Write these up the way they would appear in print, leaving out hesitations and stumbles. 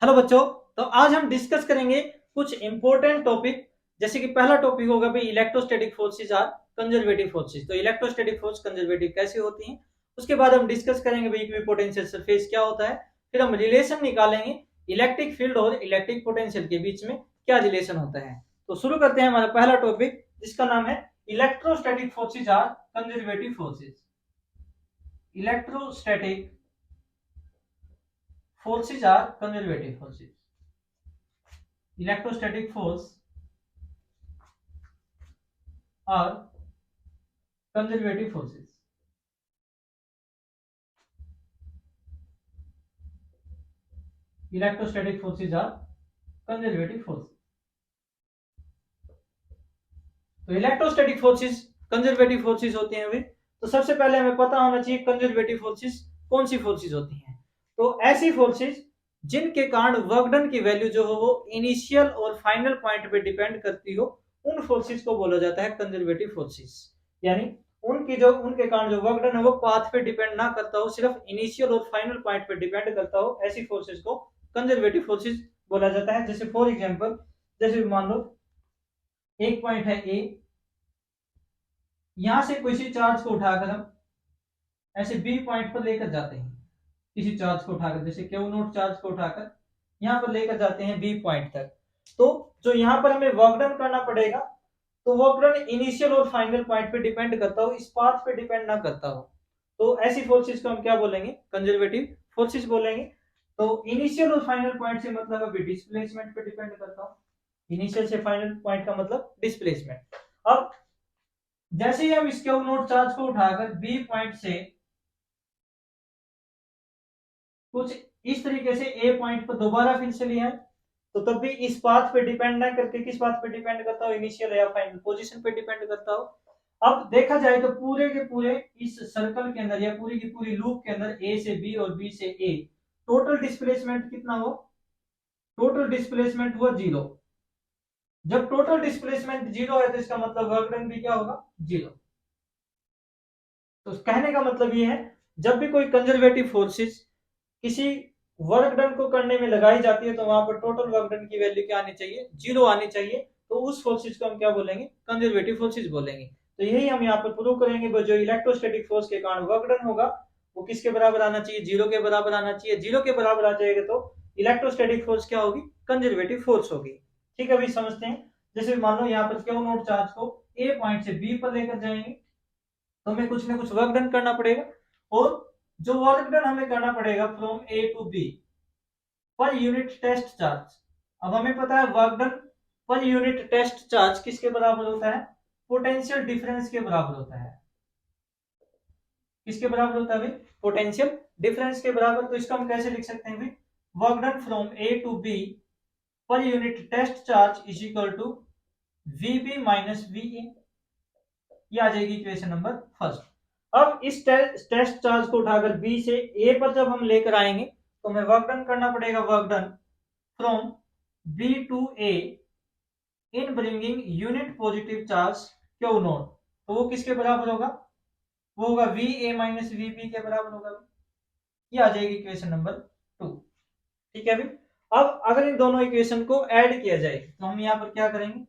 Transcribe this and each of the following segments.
Hello बच्चों, तो आज हम डिस्कस करेंगे कुछ इंपॉर्टेंट टॉपिक। जैसे कि पहला टॉपिक होगा भाई electrostatic forces are conservative forces. तो इलेक्ट्रोस्टैटिक फोर्स कंजर्वेटिव कैसे होती हैं, उसके बाद हम डिस्कस करेंगे भाई इक्विपोटेंशियल सरफेस क्या होता है। फिर हम रिलेशन निकालेंगे इलेक्ट्रिक फील्ड और इलेक्ट्रिक पोटेंशियल के बीच में क्या रिलेशन होता है। तो शुरू करते हैं हमारा पहला टॉपिक, जिसका नाम है electrostatic forces are conservative forces. Electrostatic forces are conservative forces. Electrostatic force are conservative forces. Electrostatic forces are conservative forces. तो इलेक्ट्रोस्टैटिक फोर्सेस कंजर्वेटिव फोर्सेस होते हैं वे। तो सबसे पहले हमें पता होना चाहिए कंजर्वेटिव फोर्सेस कौन सी फोर्सेस होती हैं। तो ऐसी फोर्सेस जिनके कारण वर्क डन की वैल्यू जो हो वो इनिशियल और फाइनल पॉइंट पे डिपेंड करती हो, उन फोर्सेस को बोला जाता है कंजर्वेटिव फोर्सेस। यानी उनके कारण जो वर्क डन है वो पाथ पे डिपेंड ना करता हो, सिर्फ इनिशियल और फाइनल पॉइंट पे डिपेंड करता हो, ऐसी फोर्सेस को कंजर्वेटिव फोर्सेस बोला जाता है। जैसे फॉर एग्जांपल, जैसे मान लो एक पॉइंट है ए, यहां से किसी चार्ज को उठाकर हम ऐसे बी पॉइंट पर लेकर जाते हैं। किसी चार्ज को उठाकर, जैसे क्यू नोट चार्ज को उठाकर यहां पर लेकर जाते हैं बी पॉइंट तक। तो जो यहां पर हमें वर्क डन करना पड़ेगा, तो वर्क डन इनिशियल और फाइनल पॉइंट पे डिपेंड करता हो, इस पाथ पे डिपेंड ना करता हो। तो ऐसी फोर्सेस को हम क्या बोलेंगे, कंजर्वेटिव फोर्सेस बोलेंगे। तो इनिशियल और फाइनल पॉइंट से मतलब अभी डिस्प्लेसमेंट पे डिपेंड करता हो। इनिशियल से फाइनल पॉइंट का मतलब डिस्प्लेसमेंट। अब जैसे ही हम इस क्यू नोट चार्ज को उठाकर बी पॉइंट से कुछ इस तरीके से ए पॉइंट पर दोबारा फिर से लिया, तो तब भी इस पाथ पे डिपेंड ना करके किस पाथ पे डिपेंड करता हो, इनिशियल या फाइनल पोजीशन पे डिपेंड करता हो। अब देखा जाए तो पूरे के पूरे इस सर्कल के अंदर या पूरी की पूरी लूप के अंदर ए से बी और बी से ए टोटल डिस्प्लेसमेंट कितना हो, टोटल डिस्प्लेसमेंट हुआ जीरो। जब टोटल डिस्प्लेसमेंट जीरो है तो इसका मतलब वर्क डन भी क्या होगा, जीरो। तो कहने का मतलब ये है, जब भी कोई कंजर्वेटिव फोर्सेस किसी वर्क डन को करने में लगाई जाती है तो वहां पर टोटल वर्क डन की वैल्यू क्या आनी चाहिए, जीरो आनी चाहिए। तो उस फोर्सेस को हम क्या बोलेंगे, कंजर्वेटिव फोर्सेस बोलेंगे। तो यही हम यहाँ पर प्रूव करेंगे, जो इलेक्ट्रोस्टैटिक फोर्स के कारण वर्क डन होगा वो किसके बराबर आना चाहिए, जीरो के बराबर आना चाहिए। जीरो के बराबर आ जाएगा तो इलेक्ट्रोस्टैटिक फोर्स क्या होगी, कंजर्वेटिव फोर्स होगी। ठीक है, अभी समझते हैं। जैसे मान लो यहाँ पर क्यू नोट चार्ज को ए पॉइंट से बी पर लेकर जाएंगे, तो हमें कुछ ना कुछ वर्क डन करना पड़ेगा। और जो वर्क डन हमें करना पड़ेगा from A to B per unit test charge. अब हमें पता है work done per unit test charge किसके बराबर होता है, पोटेंशियल डिफरेंस के बराबर होता है। किसके बराबर होता है भाई, पोटेंशियल डिफरेंस के बराबर। तो इसको हम कैसे लिख सकते हैं भाई, work done from A to B per unit test charge is equal to VB minus VA. ये आ जाएगी इक्वेशन नंबर फर्स्ट। अब इस टेस्ट चार्ज को उठाकर बी से ए पर जब हम लेकर आएंगे तो हमें वर्क डन करना पड़ेगा, work done from B to A in bringing unit positive charge q nought. तो वो किसके बराबर होगा, वो होगा V A minus V B के बराबर होगा। ये आ जाएगी इक्वेशन नंबर टू। ठीक है अभी। अब अगर इन दोनों इक्वेशन को ऐड किया जाए तो हम यहाँ पर क्या करेंगे,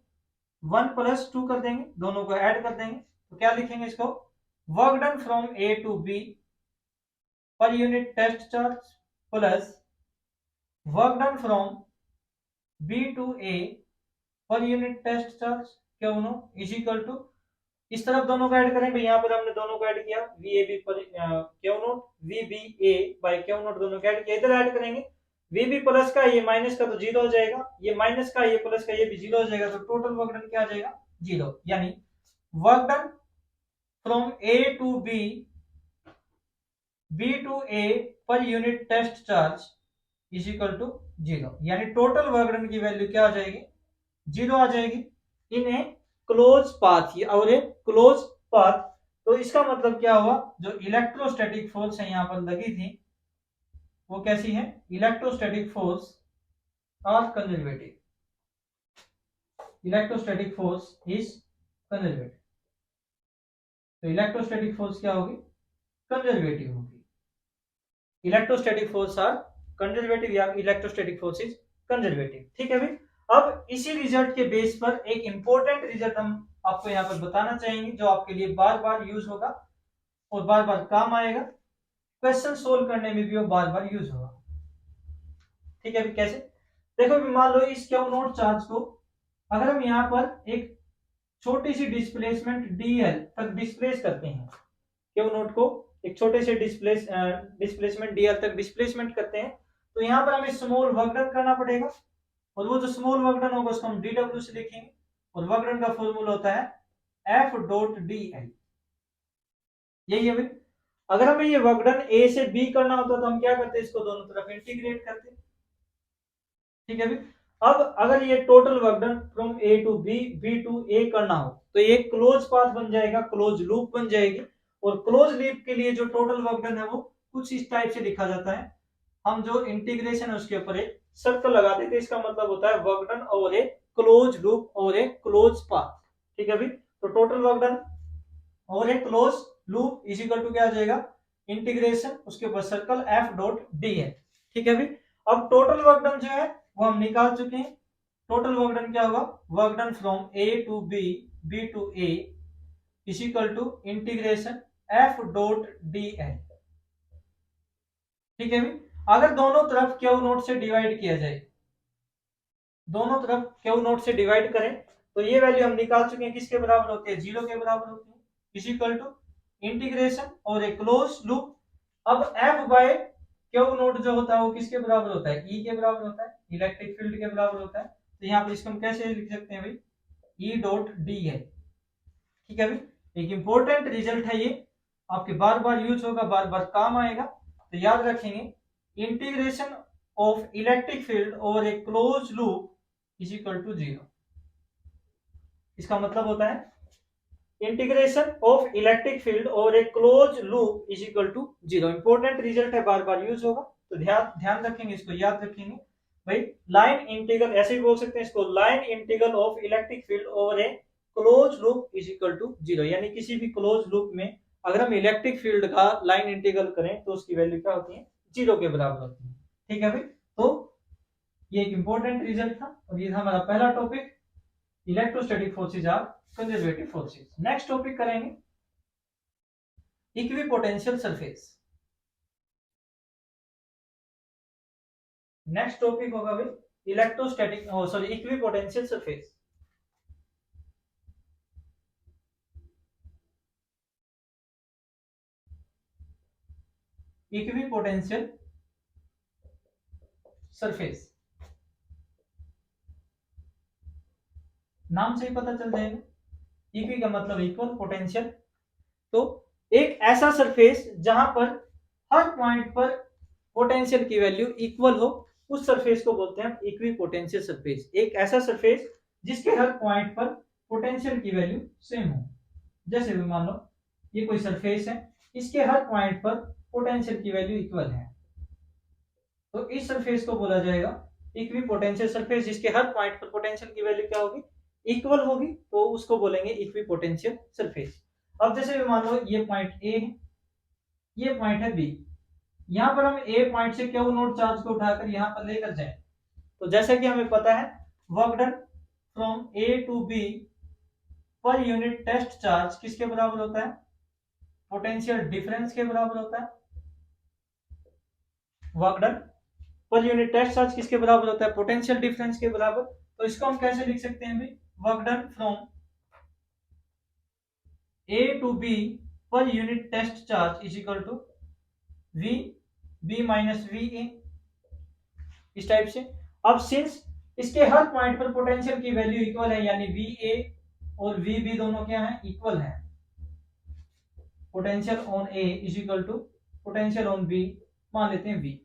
1+2 कर देंगे, दोनों को ऐड कर देंगे। तो क्या लिखेंगे इसको, work done from A to B per unit test charge plus work done from B to A per unit test charge q nought is equal to, इस तरफ दोनों को ऐड करेंगे। यहाँ पर हमने दोनों को ऐड किया, V A B per q nought, V B A by q nought, दोनों को ऐड किया। इधर ऐड करेंगे वी बी प्लस का ये माइनस का तो जीरो हो जाएगा, ये माइनस का ये प्लस का ये भी जीरो हो जाएगा। तो टोटल वर्क डन क्या आ जाएगा, जीरो। यानी work done from A to B, B to A per unit test charge is equal to zero. यानी टोटल वर्क डन की वैल्यू क्या आ जाएगी, जीरो आ जाएगी इन ए क्लोज पाथ और ए क्लोज पाथ। तो इसका मतलब क्या हुआ, जो इलेक्ट्रोस्टैटिक फोर्स है यहाँ पर लगी थी वो कैसी है, electrostatic force are conservative. Electrostatic force is conservative. तो इलेक्ट्रोस्टैटिक फोर्स क्या होगी, कंजर्वेटिव होगी। इलेक्ट्रोस्टैटिक फोर्स आर कंजर्वेटिव या इलेक्ट्रोस्टैटिक फोर्सेज कंजर्वेटिव। ठीक है भाई। अब इसी रिजल्ट के बेस पर एक इंपॉर्टेंट रिजल्ट हम आपको यहाँ पर बताना चाहेंगे जो आपके लिए बार बार यूज होगा और बार बार काम आएगा, क्वेश्चन सोल्व करने में भी वो बार बार यूज होगा। ठीक है, कैसे? देखो अभी मान लो इस क्यू नोट चार्ज को अगर हम यहाँ पर एक छोटी सी डिस्प्लेसमेंट dl तक डिस्प्लेस करते हैं, क्यू नोट को एक छोटे से डिस्प्लेसमेंट dl तक डिस्प्लेसमेंट करते हैं, तो यहाँ पर हमें स्मॉल वर्क डन करना पड़ेगा और वो जो स्मॉल वर्क डन होगा उसको हम dw से लिखेंगे और वर्क डन का फॉर्मूला होता है F डॉट dl। यही है भाई। अगर हमें ये वर्क डन A से B करना होता तो हम क्या करते, इसको दोनों तरफ इंटीग्रेट करते। ठीक है भाई। अब अगर ये total work done from A to B, B to A करना हो तो ये क्लोज पाथ बन जाएगा, क्लोज लूप बन जाएगी। और क्लोज लूप के लिए जो टोटल वर्क डन है वो कुछ इस टाइप से लिखा जाता है। हम जो इंटीग्रेशन है उसके ऊपर एक सर्कल लगा देते हैं, इसका मतलब होता है वर्क डन और ए क्लोज लूप और ए क्लोज पाथ। ठीक है भाई। तो टोटल वर्क डन और a close loop is equal to क्या आ जाएगा, इंटीग्रेशन उसके ऊपर सर्कल F डॉट डी है। ठीक है भाई। अब टोटल वर्क डन जो है वो हम निकाल चुके हैं। टोटल वर्क डन क्या होगा, work done from A to B, B to A is equal to integration F dot D L. ठीक है भाई। अगर दोनों तरफ क्यू नोट से डिवाइड किया जाए, दोनों तरफ क्यू नोट से डिवाइड करें तो ये वैल्यू हम निकाल चुके हैं, किसके बराबर होती है, 0 के बराबर होती है, इज इक्वल टू इंटीग्रेशन और एक क्लोज लूप। अब F बाय क्यू नोट जो होता है वो किसके बराबर होता है, E के बराबर होता है, इलेक्ट्रिक फील्ड के बराबर होता है। तो यहाँ पर इसको हम कैसे लिख सकते हैं भाई, E डॉट डी है। ठीक है भाई। एक इंपॉर्टेंट रिजल्ट है ये, आपके बार बार यूज होगा, बार बार काम आएगा, तो याद रखेंगे integration of electric field over a close loop is equal to 0। इसका मतलब होता है integration of electric field over a close loop is equal to 0। Important result है, बार बार यूज होगा, तो ध्यान रखेंगे, इसको याद रखेंगे भाई। लाइन इंटीग्रल ऐसे भी बोल सकते हैं इसको, line integral of electric field over a close loop is equal to 0। यानी किसी भी क्लोज लूप में अगर हम इलेक्ट्रिक फील्ड का लाइन इंटीग्रल करें तो उसकी वैल्यू क्या होती है, 0 के बराबर होती है। ठीक है भाई। तो ये एक इंपॉर्टेंट रिजल्ट था और ये था हमारा पहला topic, electrostatic forces are conservative forces. Next topic करेंगे इक्विपोटेंशियल सरफेस। नेक्स्ट टॉपिक होगा भाई electrostatic equipotential surface. Equipotential surface नाम से ही पता चल जाएगा, इक्वी का मतलब इक्वल, पोटेंशियल। तो एक ऐसा सरफेस जहां पर हर पॉइंट पर पोटेंशियल की वैल्यू इक्वल हो, उस सरफेस को बोलते हैं इक्विपोटेंशियल सरफेस। एक ऐसा सरफेस जिसके हर पॉइंट पर पोटेंशियल की वैल्यू सेम हो। जैसे भी मान लो ये कोई सरफेस है, इसके हर पॉइंट पर पोटेंशियल की वैल्यू इक्वल है, तो इस सरफेस को बोला जाएगा इक्विपोटेंशियल सरफेस। जिसके हर पॉइंट पर पोटेंशियल की वैल्यू क्या होगी, इक्वल होगी, तो उसको बोलेंगे इक्विपोटेंशियल सरफेस। अब जैसे मान लो ये पॉइंट A है, ये पॉइंट है B, यहां पर हम A पॉइंट से क्यू नोट चार्ज को उठाकर यहां पर लेकर जाएं, तो जैसा कि हमें पता है work done from A to B per unit test charge किसके बराबर होता है, पोटेंशियल डिफरेंस के बराबर होता है। Work done per unit test charge किसके बराबर होता है, पोटेंशियल डिफरेंस के बराबर। तो इसको हम कैसे लिख सकते हैं भाई, work done from A to B per unit test charge is equal to V B minus VA, इस टाइप से। अब सिंस इसके हर पॉइंट पर पोटेंशियल की वैल्यू इक्वल है, यानी VA और VB दोनों क्या है, इक्वल है। Potential on A is equal to potential on B मान लेते हैं V।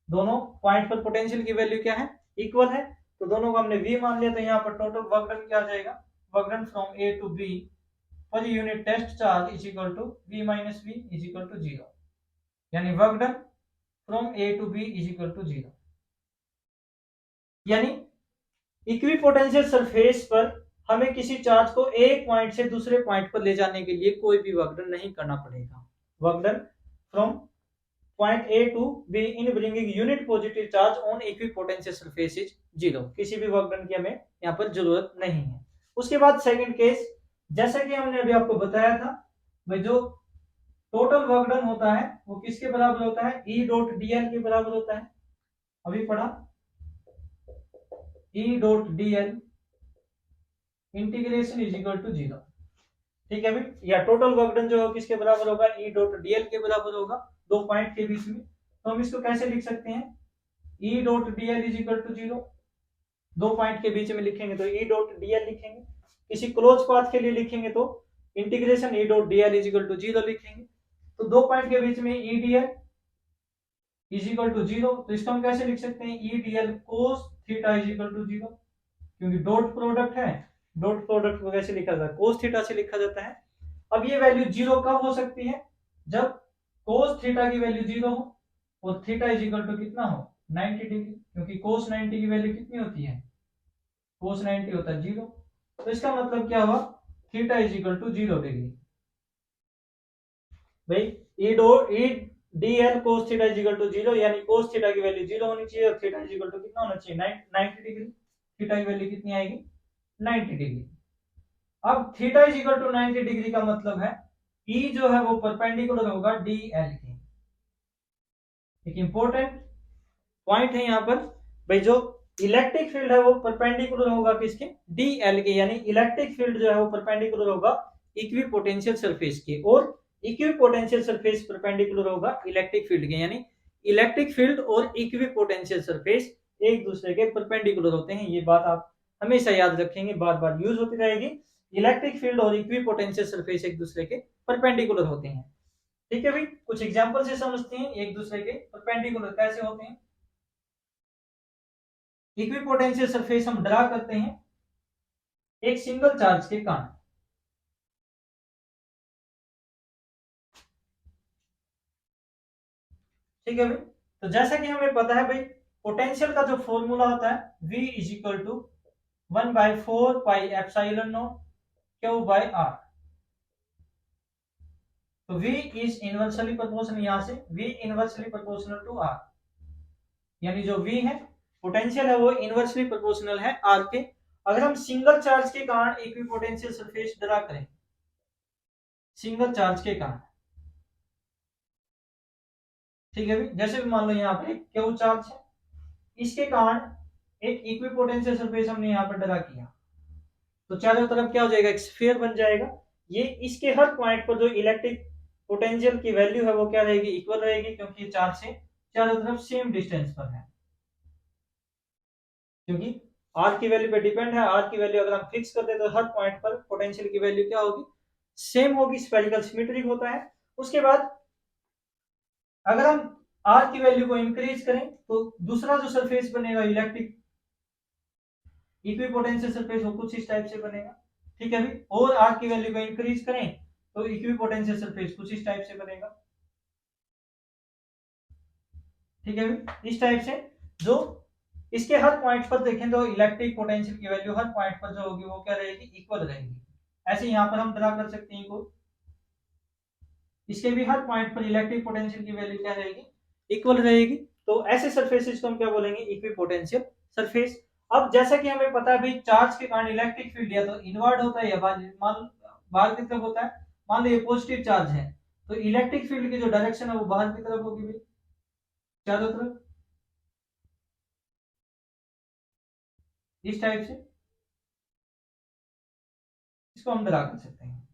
दोनों पॉइंट पर पोटेंशियल की वैल्यू क्या है, इक्वल है, तो दोनों को हमने V मान लिया। तो यहाँ पर टोटल वर्क डन क्या आ जाएगा, work done from A to B per unit test charge is equal to V minus V is equal to 0। यानी work done from A to B is equal to 0। यानी equipotential surface पर हमें किसी charge को एक point से दूसरे point पर ले जाने के लिए कोई भी वर्क डन नहीं करना पड़ेगा। Work done from point A to B in bringing unit positive charge on equipotential surface is 0। किसी भी वर्क डन की हमें यहाँ पर जरूरत नहीं है। उसके बाद सेकंड केस, जैसा कि हमने अभी आपको बताया था, भाई जो टोटल वर्क डन होता है वो किसके बराबर होता है, E डॉट dl के बराबर होता है। अभी पढ़ा E dot dl integration is equal to 0। ठीक है भाई, या टोटल वर्क डन जो है किसके बराबर होगा, E डॉट dl के बराबर होगा, दो पॉइंट के बीच में। तो हम इसको कैसे लिख सकते हैं, E dot dl is equal to 0, दो पॉइंट के बीच में लिखेंगे तो E डॉट dl लिखेंगे। किसी क्लोज पाथ के लिए लिखेंगे तो integration E dot dl is equal to 0 लिखेंगे। तो दो पॉइंट के बीच में E dl is equal to 0, तो इसको हम कैसे लिख सकते हैं, E dl cos theta is equal to 0, क्योंकि डॉट प्रोडक्ट है, डॉट प्रोडक्ट को कैसे लिखा जाता है, cos थीटा से लिखा जाता है। अब ये वैल्यू 0 कब हो सकती है, जब cos थीटा की वैल्यू 0 हो और थीटा इज इक्वल टू कितना हो, 90 डिग्री, क्योंकि cos 90 की वैल्यू कितनी होती है, cos 90 होता है 0। तो इसका मतलब क्या हुआ, theta is equal to 0 degree. भाई E dl cos theta is equal to 0, यानी cos थीटा की वैल्यू 0 होनी चाहिए और थीटा इज इक्वल टू कितना होना चाहिए, 90 डिग्री। थीटा की वैल्यू कितनी आएगी, 90 डिग्री। अब theta is equal to 90 degree का मतलब है E जो है वो परपेंडिकुलर होगा dl के। एक इंपॉर्टेंट पॉइंट है यहाँ पर, भाई जो इलेक्ट्रिक फील्ड है वो परपेंडिकुलर होगा किसके, dl के, यानी इलेक्ट्रिक फील्ड जो है वो परपेंडिकुलर होगा इक्विपोटेंशियल सरफेस के, और इक्विपोटेंशियल सरफेस परपेंडिकुलर होगा इलेक्ट्रिक फील्ड के, यानी इलेक्ट्रिक फील्ड और इक्विपोटेंशियल सरफेस एक दूसरे के परपेंडिकुलर होते हैं। ये बात आप हमेशा याद रखेंगे, बार बार यूज होती रहेगी। इलेक्ट्रिक फील्ड और इक्विपोटेंशियल सरफेस एक दूसरे के परपेंडिकुलर होते हैं। ठीक है भाई, कुछ एग्जांपल से समझते हैं एक दूसरे के परपेंडिकुलर कैसे होते हैं। इक्विपोटेंशियल सरफेस हम ड्रा करते हैं एक सिंगल चार्ज के कारण। ठीक है भाई, तो जैसा कि हमें पता है भाई, पोटेंशियल का जो फॉर्मूला होता है V is equal to 1/4 pi epsilon nought Q by R। तो V इज इनवर्सली प्रोपोर्शनल, यहां से V inversely proportional to R, यानी जो V है पोटेंशियल है वो इनवर्सली प्रोपोर्शनल है R के। अगर हम सिंगल चार्ज के कारण इक्विपोटेंशियल सरफेस ड्रा करें, सिंगल चार्ज के कारण, ठीक है भाई, जैसे भी मान लो यहाँ पर Q चार्ज है, इसके कारण एक इक्विपोटेंशियल सरफेस हमने यहाँ पर ड्रा किया, तो चारों तरफ क्या हो जाएगा, एक स्फीयर बन जाएगा। ये इसके हर पॉइंट पर जो इलेक्ट्रिक पोटेंशियल की वैल्यू है वो क्या रहेगी, इक्वल रहेगी, क्योंकि ये चार्ज से चारों तरफ सेम डिस्टेंस पर है। क्योंकि आर की वैल्यू पे डिपेंड है, आर की वैल्यू अगर हम फिक्स कर दे तो हर पॉइंट पर पोटेंशियल की वैल्यू क्या होगी, सेम होगी, स्फेरिकल सिमेट्रिक होता है। उसके बाद अगर हम आर की वैल्यू को इंक्रीज करें तो दूसरा जो सरफेस बनेगा इलेक्ट्रिक इक्विपोटेंशियल सरफेस वो कुछ इस टाइप से बनेगा। ठीक है भाई, और आर की वैल्यू को इंक्रीज करें तो इक्विपोटेंशियल सरफेस कुछ इस टाइप से बनेगा। ठीक है भाई, इस टाइप से जो इसके हर पॉइंट पर देखें तो इलेक्ट्रिक पोटेंशियल की वैल्यू हर पॉइंट पर जो होगी वो क्या रहेगी, इक्वल रहेगी। ऐसे यहाँ पर हम ड्रा कर सकते हैं को, इसके भी हर पॉइंट पर इलेक्ट्रिक पोटेंशियल की वैल्यू क्या रहेगी, इक्वल रहेगी। तो ऐसे सरफेसेस को हम क्या बोलेंगे, इक्विपोटेंशियल सरफेस। अब जैसा कि हमें पता है भाई, चार्ज के कारण इलेक्ट्रिक फील्ड या तो इनवर्ड होता है या बाहर की तरफ होता है। मान लो ये पॉजिटिव चार्ज है तो इलेक्ट्रिक फील्ड की जो डायरेक्शन है वो बाहर की तरफ होगी भाई, चारों तरफ, इस टाइप से इसको हम ड्रा कर सकते हैं।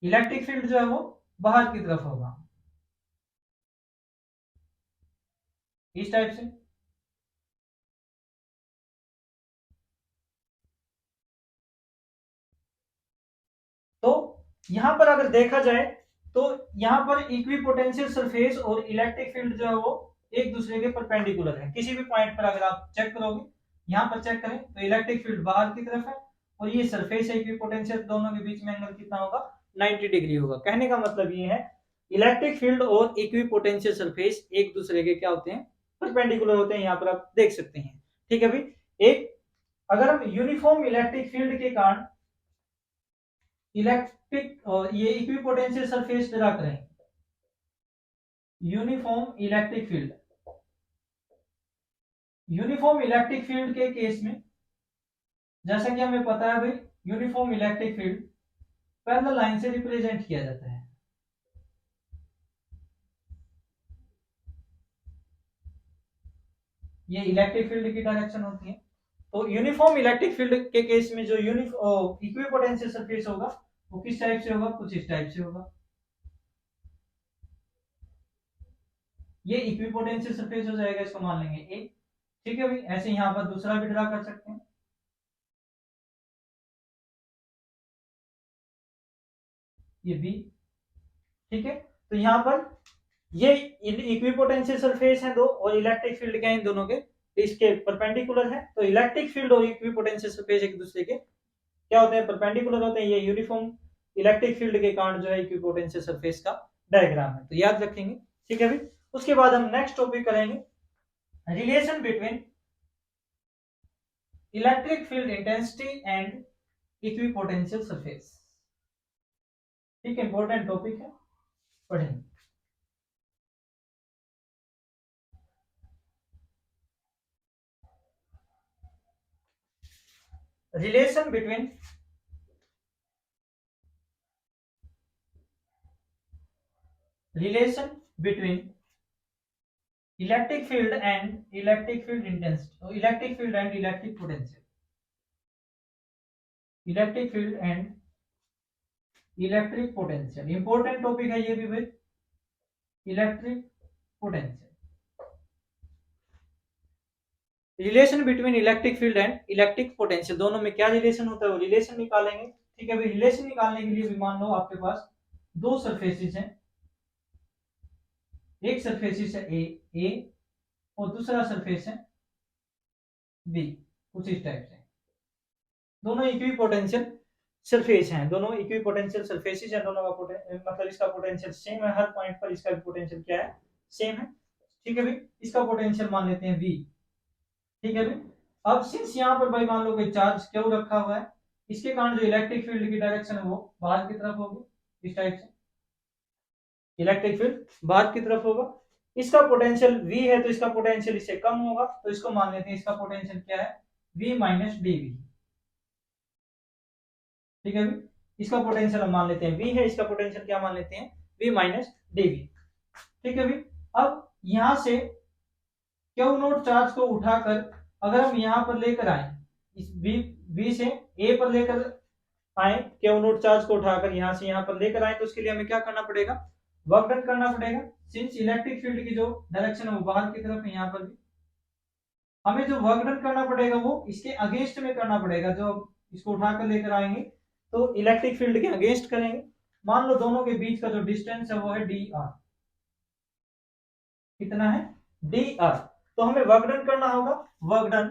इलेक्ट्रिक फील्ड जो है वो बाहर की तरफ होगा, इस टाइप से। तो यहां पर अगर देखा जाए तो यहां पर इक्विपोटेंशियल सरफेस और इलेक्ट्रिक फील्ड जो है वो एक दूसरे के परपेंडिकुलर है। किसी भी पॉइंट पर अगर आप चेक करोगे, यहां पर चेक करें तो इलेक्ट्रिक फील्ड बाहर की तरफ है और ये सरफेस है इक्विपोटेंशियल, दोनों के बीच में एंगल कितना होगा, 90 डिग्री होगा। कहने का मतलब ये है इलेक्ट्रिक फील्ड और इक्विपोटेंशियल सरफेस एक दूसरे के क्या होते हैं, परपेंडिकुलर होते हैं। यहाँ पर आप देख सकते हैं। ठीक है भाई, एक अगर हम यूनिफॉर्म इलेक्ट्रिक फील्ड के कारण इलेक्ट्रिक ये इक्विपोटेंशियल सरफेस ड्रा करें, uniform electric field. Uniform electric field के केस में जैसा कि हमें पता है भाई, uniform electric field parallel line से रिप्रेजेंट किया जाता है। ये इलेक्ट्रिक फील्ड की डायरेक्शन होती है। तो यूनिफॉर्म इलेक्ट्रिक फील्ड के केस में जो इक्विपोटेंशियल सरफेस होगा वो किस टाइप से होगा, कुछ इस टाइप से होगा। ये इक्विपोटेंशियल सरफेस हो जाएगा, इसको मान लेंगे ए। ठीक है भाई, ऐसे यहां पर दूसरा भी ड्रा कर सकते हैं, ये बी। ठीक है, तो यहां पर ये इक्विपोटेंशियल सरफेस है दो, और इलेक्ट्रिक फील्ड क्या है इन दोनों के, इसके परपेंडिकुलर है। तो इलेक्ट्रिक फील्ड और इक्विपोटेंशियल सरफेस एक दूसरे के क्या होते हैं, परपेंडिकुलर होते हैं। ये यूनिफॉर्म इलेक्ट्रिक फील्ड के कारण जो है इक्विपोटेंशियल सरफेस का डायग्राम है, तो याद रखेंगे। ठीक है भाई, उसके बाद हम नेक्स्ट टॉपिक करेंगे relation between electric field intensity and equipotential surface. ठीक है, इंपॉर्टेंट टॉपिक है, पढ़ेंगे। relation between electric field and electric field intensity, or electric field and electric potential, electric field and electric potential important topic है ये भी भाई, electric potential। Relation between electric field and electric potential, दोनों में क्या relation होता है वो रिलेशन निकालेंगे। ठीक है भाई, रिलेशन निकालने के लिए भी मान लो आपके पास दो सरफेसेस हैं, एक सरफेस है ए और दूसरा सरफेस है बी, कुछ इस टाइप से। दोनों इक्विपोटेंशियल सरफेस हैं, दोनों इक्विपोटेंशियल सरफेसेस हैं, दोनों का मतलब इसका पोटेंशियल सेम है, हर पॉइंट पर इसका पोटेंशियल क्या है, सेम है। ठीक है भाई, इसका पोटेंशियल मान लेते हैं v। ठीक है भाई, अब सिंस यहाँ पर भाई मान लो कोई चार्ज क्यों रखा हुआ है, इसके कारण जो इलेक्ट्रिक फील्ड की डायरेक्शन है वो बाहर की तरफ होगी, इस टाइप से इलेक्ट्रिक फील्ड बाहर की तरफ होगा। इसका पोटेंशियल v है तो इसका पोटेंशियल इससे कम होगा, तो इसको मान लेते हैं इसका पोटेंशियल क्या है, v माइनस dv। ठीक है भाई, इसका पोटेंशियल हम मान लेते हैं v है, इसका पोटेंशियल क्या मान लेते हैं, v माइनस dv। ठीक है भाई, अब यहां से क्यू नोट चार्ज को उठाकर अगर हम यहां पर लेकर आए, इस v से a पर लेकर आए, क्यू नोट चार्ज को उठाकर यहां से यहां पर लेकर आए, तो उसके लिए हमें क्या करना पड़ेगा, वर्क डन करना पड़ेगा। सिंस इलेक्ट्रिक फील्ड की जो डायरेक्शन है वो बाहर की तरफ है, यहाँ पर भी हमें जो वर्क डन करना पड़ेगा वो इसके अगेंस्ट में करना पड़ेगा। जो इसको उठाकर लेकर आएंगे तो इलेक्ट्रिक फील्ड के अगेंस्ट करेंगे। मान लो दोनों के बीच का जो डिस्टेंस है वो है डी आर, कितना है, डी आर। तो हमें वर्क डन करना होगा, work done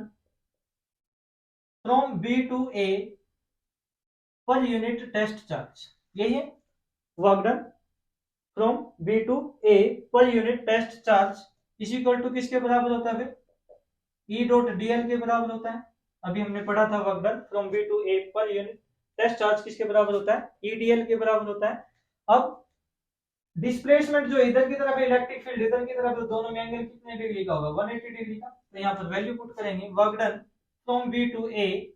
from B to A per unit test charge, यही है work done from B to A per unit test charge is equal to किसके बराबर होता है, ई डॉट डीएल के बराबर होता है। अभी हमने पढ़ा था work done from B to A per unit test charge किसके बराबर होता है, ई डीएल के बराबर होता है। अब डिस्प्लेसमेंट जो इधर की तरफ है, इलेक्ट्रिक फील्ड इधर की तरफ है, दोनों में एंगल कितने डिग्री का होगा, 180 डिग्री का। तो यहाँ पर वैल्यू पुट करेंगे, work done from B to A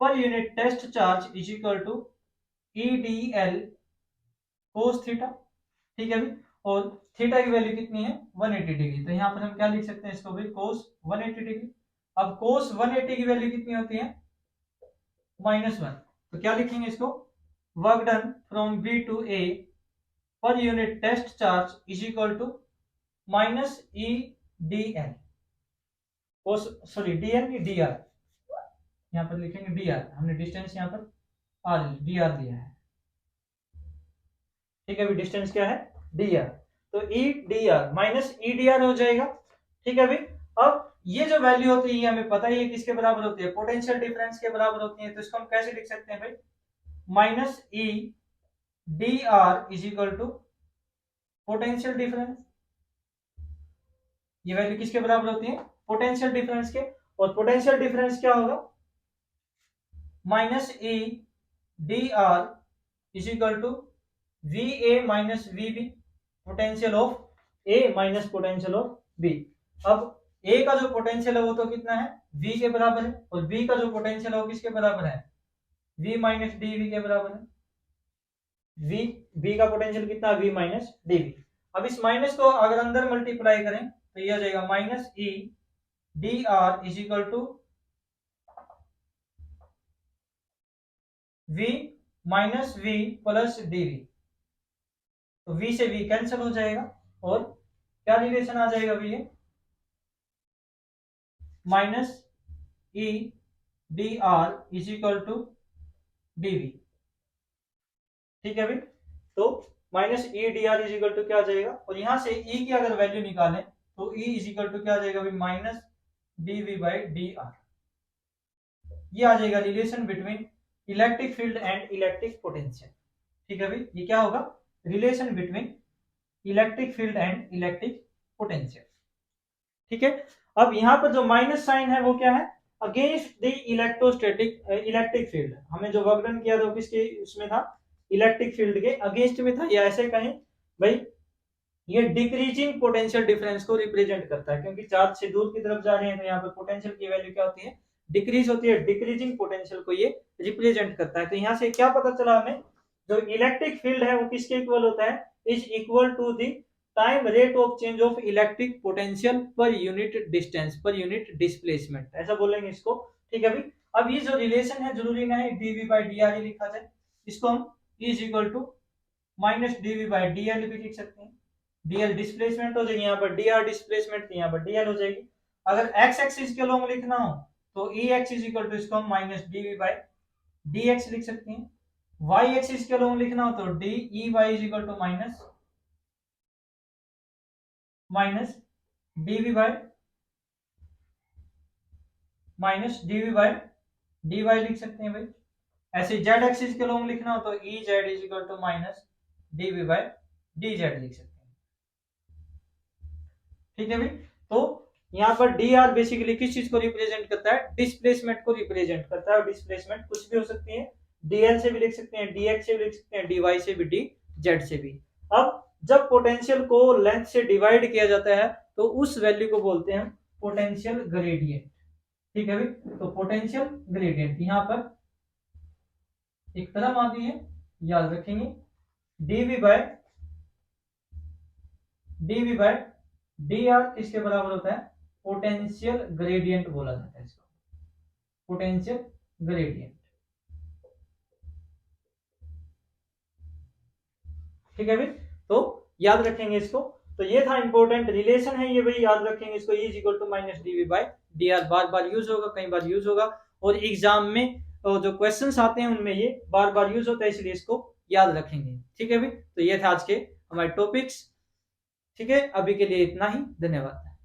per unit test charge is equal to E D L cos theta. ठीक है भाई, और थीटा की वैल्यू कितनी है, 180 डिग्री। तो यहाँ पर हम क्या लिख सकते हैं इसको भाई, कोस 180 डिग्री। अब कोस 180 की वैल्यू कितनी होती है, -1। तो क्या लिखेंगे इसको, work done from B to A per unit test charge is equal to minus E D L cos, sorry D L नहीं डी आर, यहाँ पर लिखेंगे डी आर, हमने डिस्टेंस यहाँ पर आर डी आर दिया है। ठीक है, अभी डिस्टेंस क्या है, डी आर। तो ई D are minus E D are हो जाएगा। ठीक है भाई, अब ये जो वैल्यू होती है हमें पता ही है किसके बराबर होती है, पोटेंशियल डिफरेंस के बराबर होती है। तो इसको हम कैसे लिख सकते हैं भाई, minus E D R is equal to potential difference. ये वैल्यू किसके बराबर होती है, पोटेंशियल डिफरेंस के। और पोटेंशियल डिफरेंस क्या होगा, minus E D R is equal to V A minus V B, potential of A minus potential of B. अब ए का जो पोटेंशियल है वो तो कितना है, v के बराबर है, और b का जो पोटेंशियल है वो किसके बराबर है, v माइनस dv के बराबर है। v का पोटेंशियल कितना, v माइनस dv। अब इस माइनस को अगर अंदर मल्टीप्लाई करें तो ये आ जाएगा minus e D R is equal to v minus v plus dv। तो v से v कैंसिल हो जाएगा और क्या रिलेशन आ जाएगा भैया, minus e D R is equal to dv। ठीक है भाई, तो minus e D R is equal to क्या आ जाएगा, और यहां से e की अगर वैल्यू निकालें तो e इज इक्वल टू क्या आ जाएगा भाई, minus dv by D R. ये आ जाएगा relation between electric field and electric potential. ठीक है भाई, ये क्या होगा, relation between electric field and electric potential. ठीक है, अब यहाँ पर जो माइनस साइन है वो क्या है, against the electrostatic electric field. हमें जो वर्क डन किया था किसके उसमें था, इलेक्ट्रिक फील्ड के अगेंस्ट में था, या ऐसे कहें भाई ये डिक्रीजिंग पोटेंशियल डिफरेंस को रिप्रेजेंट करता है, क्योंकि चार्ज से दूर की तरफ जा रहे हैं तो यहाँ पर पोटेंशियल की वैल्यू क्या होती है, डिक्रीज होती है। डिक्रीजिंग पोटेंशियल को ये रिप्रेजेंट करता है। तो यहाँ से क्या पता चला हमें, जो इलेक्ट्रिक फील्ड है वो किसके इक्वल होता है, is equal to the time rate of change of electric potential per unit distance, per unit displacement, ऐसा बोलेंगे इसको। ठीक है भाई, अब ये जो रिलेशन है जरूरी ना है dv बाई डी आर लिखा जाए, इसको हम is equal to minus dv by D L भी लिख सकते हैं। dl डिस्प्लेसमेंट हो जाएगी, यहाँ पर dr डिस्प्लेसमेंट, यहाँ पर dl हो जाएगी। अगर x एक्सिस के लॉन्ग लिखना हो तो e x is equal to इसको हम माइनस dv बाई dx लिख सकते हैं। y एक्सिस के लॉन्ग लिखना हो तो d e y is equal to minus dv by dy लिख सकते हैं भाई। ऐसे z एक्सिस के लॉन्ग लिखना हो तो e z is equal to minus dv by dz लिख सकते हैं। ठीक है भाई, तो यहाँ पर dr बेसिकली किस चीज को रिप्रेजेंट करता है, डिस्प्लेसमेंट को रिप्रेजेंट करता है। और डिस्प्लेसमेंट कुछ भी हो सकती है, dl से भी लिख सकते हैं, dx से भी लिख सकते हैं, dy से भी, dz से भी। अब जब पोटेंशियल को लेंथ से डिवाइड किया जाता है तो उस वैल्यू को बोलते हैं पोटेंशियल ग्रेडियंट। ठीक है भाई, तो पोटेंशियल ग्रेडियंट यहाँ पर एक टर्म आती है, याद रखेंगे, dv बाय dr किसके बराबर होता है, पोटेंशियल ग्रेडियंट बोला जाता है इसको, पोटेंशियल ग्रेडियंट। ठीक है भाई, तो याद रखेंगे इसको। तो ये था इंपॉर्टेंट रिलेशन है ये भाई, याद रखेंगे इसको, E is equal to minus dv by dr। बार बार यूज होगा, कई बार यूज होगा, और एग्जाम में जो क्वेश्चंस आते हैं उनमें ये बार बार यूज होता है, इसलिए इसको याद रखेंगे। ठीक है भाई, तो ये था आज के हमारे टॉपिक्स। ठीक है, अभी के लिए इतना ही, धन्यवाद।